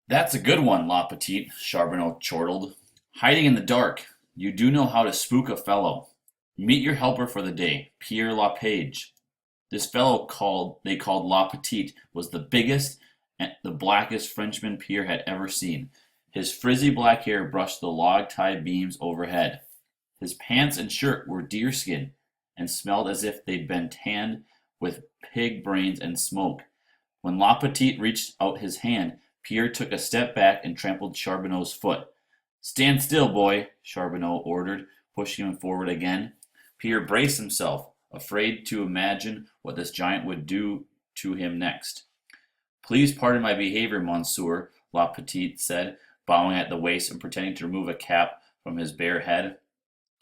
That's a good one, La Petite, Charbonneau chortled. Hiding in the dark. You do know how to spook a fellow. Meet your helper for the day, Pierre Lapage. This fellow they called La Petite was the biggest and the blackest Frenchman Pierre had ever seen. His frizzy black hair brushed the log-tie beams overhead. His pants and shirt were deerskin and smelled as if they'd been tanned with pig brains and smoke. When La Petite reached out his hand, Pierre took a step back and trampled Charbonneau's foot. "Stand still, boy," Charbonneau ordered, pushing him forward again. Pierre braced himself, afraid to imagine what this giant would do to him next. "Please pardon my behavior, monsieur," La Petite said, bowing at the waist and pretending to remove a cap from his bare head.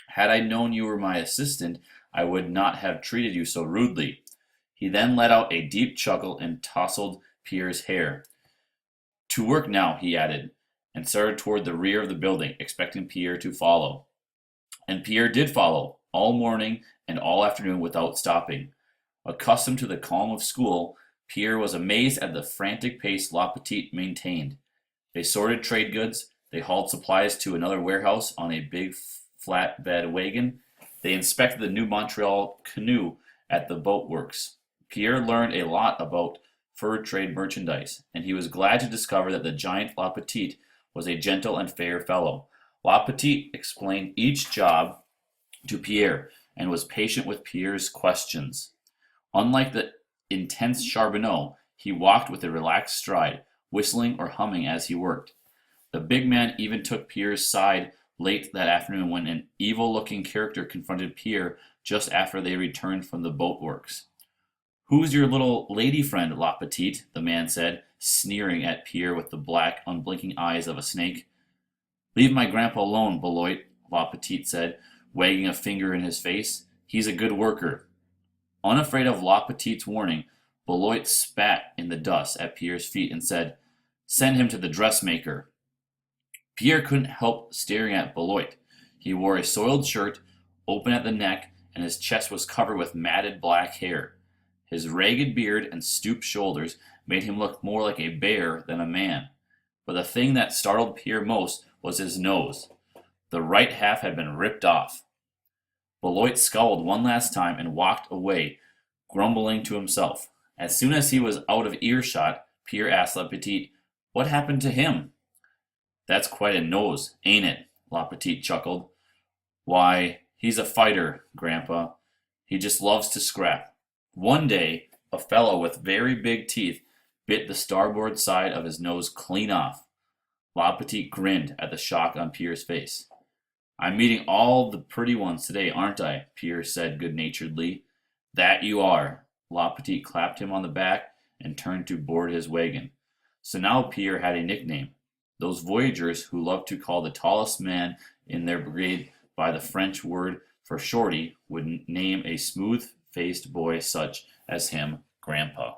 "Had I known you were my assistant, I would not have treated you so rudely." He then let out a deep chuckle and tousled Pierre's hair. "To work now," he added, and started toward the rear of the building, expecting Pierre to follow. And Pierre did follow, all morning and all afternoon without stopping. Accustomed to the calm of school, Pierre was amazed at the frantic pace La Petite maintained. They sorted trade goods, they hauled supplies to another warehouse on a big flatbed wagon, they inspected the new Montreal canoe at the boat works. Pierre learned a lot about fur trade merchandise, and he was glad to discover that the giant La Petite was a gentle and fair fellow. La Petite explained each job to Pierre and was patient with Pierre's questions. Unlike the intense Charbonneau, he walked with a relaxed stride, whistling or humming as he worked. The big man even took Pierre's side late that afternoon when an evil-looking character confronted Pierre just after they returned from the boat works. "Who's your little lady friend, La Petite?" the man said, sneering at Pierre with the black, unblinking eyes of a snake. "Leave my grandpa alone, Beloit," La Petite said, wagging a finger in his face. "He's a good worker." Unafraid of La Petite's warning, Beloit spat in the dust at Pierre's feet and said, "Send him to the dressmaker." Pierre couldn't help staring at Beloit. He wore a soiled shirt, open at the neck, and his chest was covered with matted black hair. His ragged beard and stooped shoulders made him look more like a bear than a man. But the thing that startled Pierre most was his nose. The right half had been ripped off. Beloit scowled one last time and walked away, grumbling to himself. As soon as he was out of earshot, Pierre asked La Petite, "What happened to him?" "That's quite a nose, ain't it?" La Petite chuckled. "Why, he's a fighter, Grandpa. He just loves to scrap. One day, a fellow with very big teeth bit the starboard side of his nose clean off." La Petite grinned at the shock on Pierre's face. "I'm meeting all the pretty ones today, aren't I?" Pierre said good-naturedly. "That you are." La Petite clapped him on the back and turned to board his wagon. So now Pierre had a nickname. Those voyageurs who loved to call the tallest man in their brigade by the French word for shorty would name a smooth-faced boy such as him Grandpa.